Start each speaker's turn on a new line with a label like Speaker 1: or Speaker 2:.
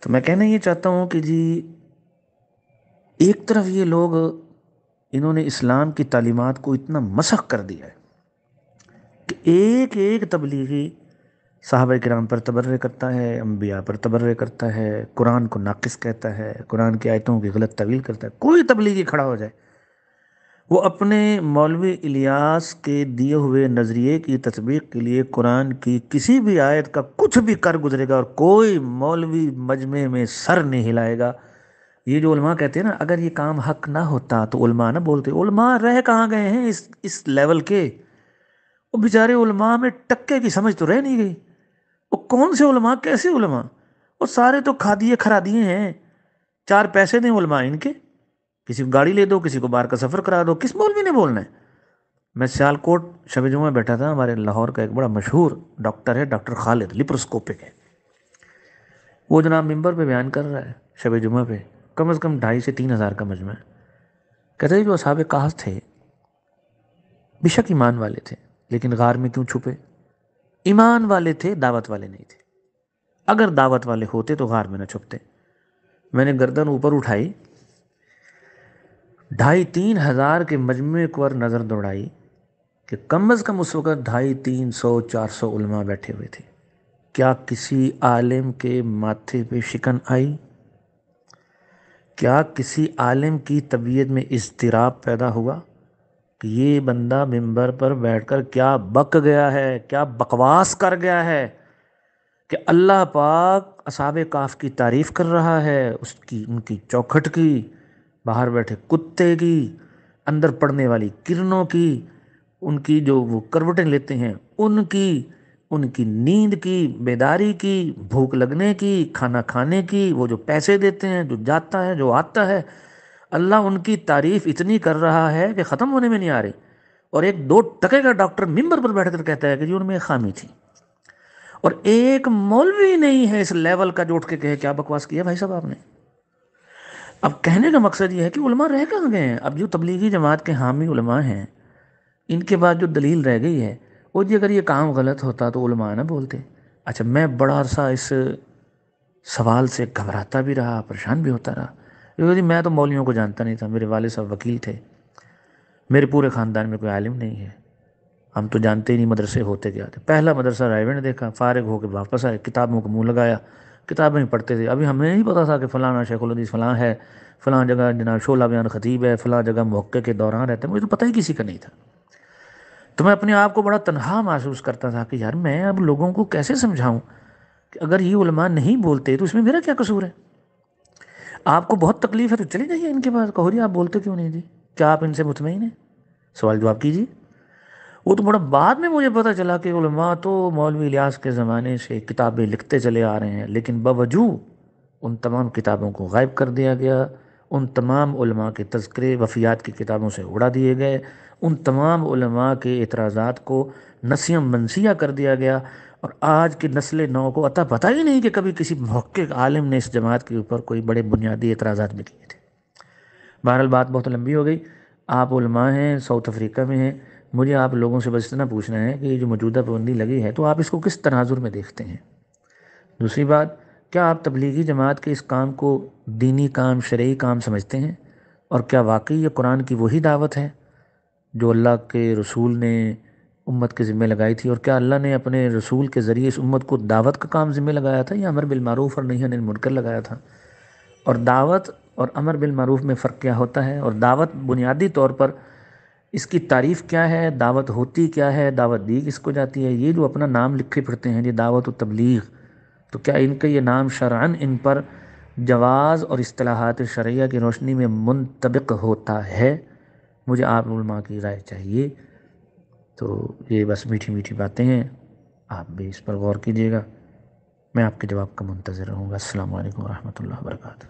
Speaker 1: تو میں کہنا یہ چاہتا ہوں کہ جی ایک طرف یہ لوگ انہوں نے اسلام کی تعلیمات کو اتنا مسخ کر دیا ہے کہ ایک ایک تبلیغی صحابہ کرام پر تبرئے کرتا ہے، انبیاء پر تبرئے کرتا ہے، قرآن کو ناقص کہتا ہے، قرآن کی آیتوں کی غلط تعویل کرتا ہے۔ کوئی تبلیغی کھڑا ہو جائے، وہ اپنے مولوی الیاس کے دیے ہوئے نظریے کی تطبیق کے لیے قرآن کی کسی بھی آیت کا کچھ بھی کر گزرے گا، اور کوئی مولوی مجمع میں سر نہیں ہلائے گا۔ یہ جو علماء کہتے ہیں نا اگر یہ کام حق نہ ہوتا تو علماء نہ بولتے، علماء رہ کہاں گئے ہیں اس لیول کے؟ وہ بیچارے علماء میں ٹکے کی سمجھ تو رہ نہیں گئی۔ وہ کون سے علماء، کیسے علماء؟ وہ سارے تو کھادیے خرادیے ہیں، چار پیسے دیں علماء ان کے، کسی کو گاڑی لے دو، کسی کو باہر کا سفر کرا دو، کس مولوی نے بولنا ہے؟ میں سیالکوٹ شب جمعہ بیٹھا تھا، ہمارے لاہور کا ایک بڑا مشہور ڈاکٹر ہے، ڈاکٹر خالد، لیپروسکوپک ہے، وہ جناب ممبر پہ بیان کر رہا ہے شب جمعہ پہ، کم از کم 2500 سے 3000 کا مجمع ہے۔ کہتے ہیں جو اصحاب کہف تھے بے شک ایمان والے تھے، لیکن غار میں کیوں چھپے؟ ایمان والے تھے، دعوت والے نہیں تھے۔ اگر دعوت والے ہوتے تو غار میں نہ چھپتے۔ میں نے گردن اوپر اٹھائی، 2500 کے مجمع پر نظر دوڑائی کہ کم از کم اس وقت 250 300 400 علماء بیٹھے ہوئے تھے۔ کیا کسی عالم کے ماتھے پہ شکن آئی؟ کیا کسی عالم کی طبیعت میں اضطراب پیدا ہوا کہ یہ بندہ ممبر پر بیٹھ کر کیا بک گیا ہے، کیا بکواس کر گیا ہے کہ اللہ پاک اصحاب کہف کی تعریف کر رہا ہے، ان کی چوکھٹ کی، باہر بیٹھے کتے کی، اندر پڑنے والی کرنوں کی، ان کی جو وہ کروٹیں لیتے ہیں ان کی نیند کی، بیداری کی، بھوک لگنے کی، کھانا کھانے کی، وہ جو پیسے دیتے ہیں، جو جاتا ہے، جو آتا ہے، اللہ ان کی تعریف اتنی کر رہا ہے کہ ختم ہونے میں نہیں آ رہی۔ اور ایک 2 ٹکے کا ڈاکٹر ممبر پر بیٹھ کر کہتا ہے کہ جی ان میں ایک خامی تھی، اور ایک مولوی نہیں ہے اس لیول کا جو اٹھ کے کہے کیا بکواس کیا بھائی صاحب آپ نے۔ اب کہنے کا مقصد یہ ہے کہ علماء رہ کہاں گئے ہیں؟ اب جو تبلیغی جماعت کے حامی علماء ہیں، ان کے بعد جو دلیل رہ گئی ہے وہ جی اگر یہ کام غلط ہوتا تو علماء نہ بولتے۔ اچھا، میں بڑا عرصہ اس سوال سے گھبراتا بھی رہا، پریشان بھی ہوتا رہا، کیونکہ جی میں تو مولویوں کو جانتا نہیں تھا، میرے والد صاحب وکیل تھے، میرے پورے خاندان میں کوئی عالم نہیں ہے، ہم تو جانتے ہی نہیں مدرسے ہوتے کیا تھے۔ پہلا مدرسہ رائے نے دیکھا، فارغ ہو کے واپس آئے، کتابوں کو منہ لگایا، کتابیں پڑھتے تھے، ابھی ہمیں نہیں پتا تھا کہ فلانا شیخ الحدیث فلاں ہے، فلاں جگہ جناب شعلہ بیان خطیب ہے، فلاں جگہ محقق کے دوران رہتے ہیں، مجھے تو پتہ ہی کسی کا نہیں تھا۔ تو میں اپنے آپ کو بڑا تنہا محسوس کرتا تھا کہ یار میں اب لوگوں کو کیسے سمجھاؤں کہ اگر یہ علماء نہیں بولتے تو اس میں میرا کیا قصور ہے؟ آپ کو بہت تکلیف ہے تو چلے جائیے ان کے پاس، کہو جی آپ بولتے کیوں نہیں جی؟ کیا آپ ان سے مطمئن ہیں؟ سوال جواب کیجیے۔ وہ تو بڑا بعد میں مجھے پتہ چلا کہ علماء تو مولوی الیاس کے زمانے سے کتابیں لکھتے چلے آ رہے ہیں، لیکن باوجود ان تمام کتابوں کو غائب کر دیا گیا، ان تمام علماء کے تذکرے وفیات کی کتابوں سے اڑا دیے گئے، ان تمام علماء کے اعتراضات کو نسیاں منسیہ کر دیا گیا، اور آج کی نسل نو کو عطا پتہ ہی نہیں کہ کبھی کسی محقق عالم نے اس جماعت کے اوپر کوئی بڑے بنیادی اعتراضات بھی کیے تھے۔ بہرحال بات بہت لمبی ہو گئی، آپ علماء ہیں، ساؤتھ افریقہ میں ہیں، مجھے آپ لوگوں سے بس اتنا پوچھنا ہے کہ یہ جو موجودہ پابندی لگی ہے تو آپ اس کو کس تناظر میں دیکھتے ہیں؟ دوسری بات، کیا آپ تبلیغی جماعت کے اس کام کو دینی کام، شرعی کام سمجھتے ہیں؟ اور کیا واقعی یہ قرآن کی وہی دعوت ہے جو اللہ کے رسول نے امت کے ذمہ لگائی تھی؟ اور کیا اللہ نے اپنے رسول کے ذریعے اس امت کو دعوت کا کام ذمہ لگایا تھا یا امر بالمعروف اور نہی عن المنکر لگایا تھا؟ اور دعوت اور امر بالمعروف میں فرق کیا ہوتا ہے؟ اور دعوت بنیادی طور پر اس کی تعریف کیا ہے؟ دعوت ہوتی کیا ہے؟ دعوت دی کس کو جاتی ہے؟ یہ جو اپنا نام لکھے پڑھتے ہیں یہ دعوت و تبلیغ، تو کیا ان کا یہ نام شرعاً ان پر جواز اور اصطلاحات شرعیہ کی روشنی میں منطبق ہوتا ہے؟ مجھے آپ علماء کی رائے چاہیے۔ تو یہ بس میٹھی میٹھی باتیں ہیں، آپ بھی اس پر غور کیجیے گا، میں آپ کے جواب کا منتظر رہوں گا۔ السلام علیکم ورحمۃ اللہ وبرکاتہ۔